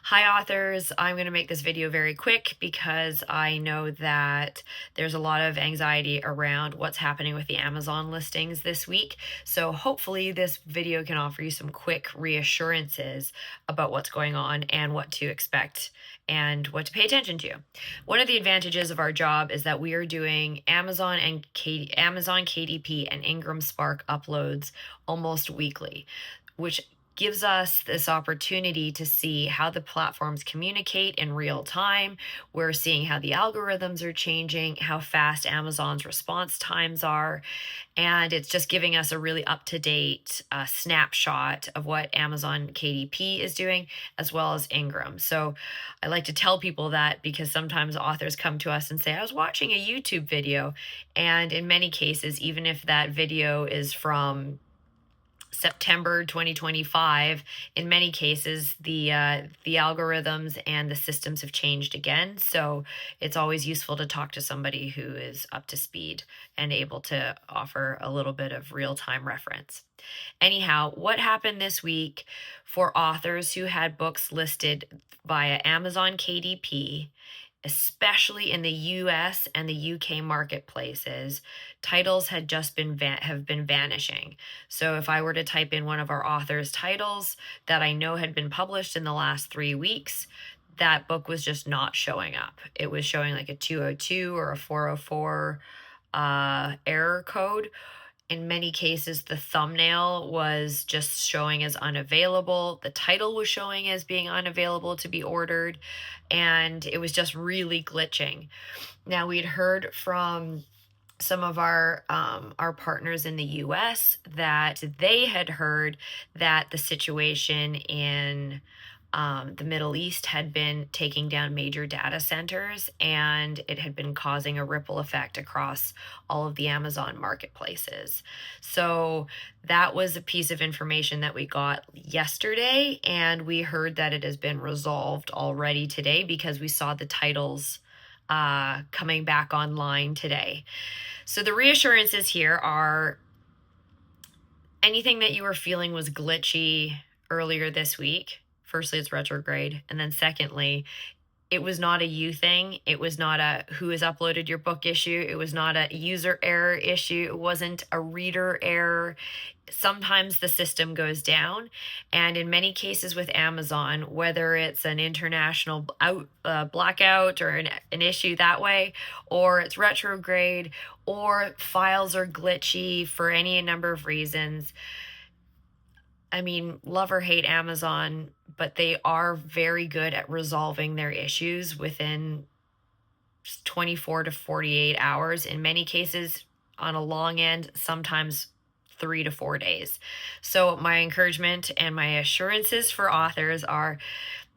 Hi authors, I'm going to make this video very quick because I know that there's a lot of anxiety around what's happening with the Amazon listings this week. So hopefully this video can offer you some quick reassurances about what's going on and what to expect and what to pay attention to. One of the advantages of our job is that we are doing Amazon KDP and Ingram Spark uploads almost weekly, which gives us this opportunity to see how the platforms communicate in real time. We're seeing how the algorithms are changing, how fast Amazon's response times are, and it's just giving us a really up-to-date snapshot of what Amazon KDP is doing, as well as Ingram. So I like to tell people that because sometimes authors come to us and say, I was watching a YouTube video, and in many cases, even if that video is from September 2025, in many cases the algorithms and the systems have changed again, so it's always useful to talk to somebody who is up to speed and able to offer a little bit of real-time reference. Anyhow, what happened this week for authors who had books listed via Amazon KDP, especially in the US and the UK marketplaces, titles had just been have been vanishing. So if I were to type in one of our authors' titles that I know had been published in the last 3 weeks, that book was just not showing up. It was showing like a 202 or a 404 error code. In many cases, the thumbnail was just showing as unavailable. The title was showing as being unavailable to be ordered, and it was just really glitching. Now, we'd heard from some of our partners in the US that they had heard that the situation in the Middle East had been taking down major data centers, and it had been causing a ripple effect across all of the Amazon marketplaces. So that was a piece of information that we got yesterday, and we heard that it has been resolved already today because we saw the titles coming back online today. So the reassurances here are anything that you were feeling was glitchy earlier this week. Firstly, it's retrograde. And then secondly, it was not a you thing. It was not a who has uploaded your book issue. It was not a user error issue. It wasn't a reader error. Sometimes the system goes down. And in many cases with Amazon, whether it's an international blackout or an issue that way, or it's retrograde, or files are glitchy for any number of reasons, I mean, love or hate Amazon, but they are very good at resolving their issues within 24 to 48 hours. In many cases, on a long end, sometimes 3 to 4 days. So my encouragement and my assurances for authors are,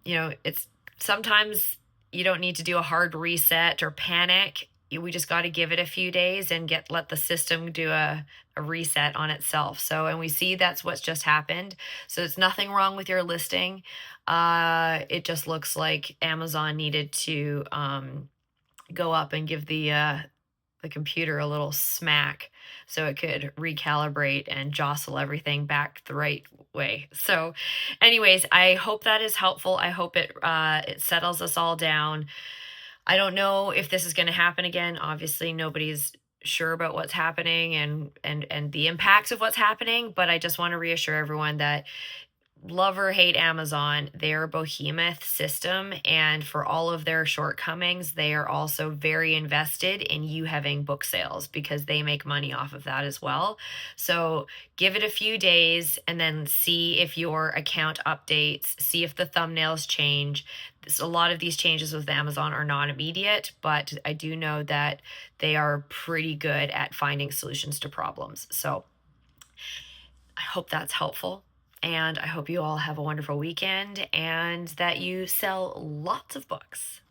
it's sometimes you don't need to do a hard reset or panic. We just got to give it a few days and let the system do a reset on itself. So, and we see that's what's just happened. So it's nothing wrong with your listing. It just looks like Amazon needed to go up and give the computer a little smack so it could recalibrate and jostle everything back the right way. So anyways, I hope that is helpful. I hope it settles us all down. I don't know if this is going to happen again. Obviously, nobody's sure about what's happening and the impacts of what's happening, but I just want to reassure everyone that love or hate Amazon, they're a behemoth system, and for all of their shortcomings, they are also very invested in you having book sales because they make money off of that as well. So give it a few days and then see if your account updates, see if the thumbnails change. A lot of these changes with Amazon are not immediate, but I do know that they are pretty good at finding solutions to problems. So I hope that's helpful. And I hope you all have a wonderful weekend and that you sell lots of books.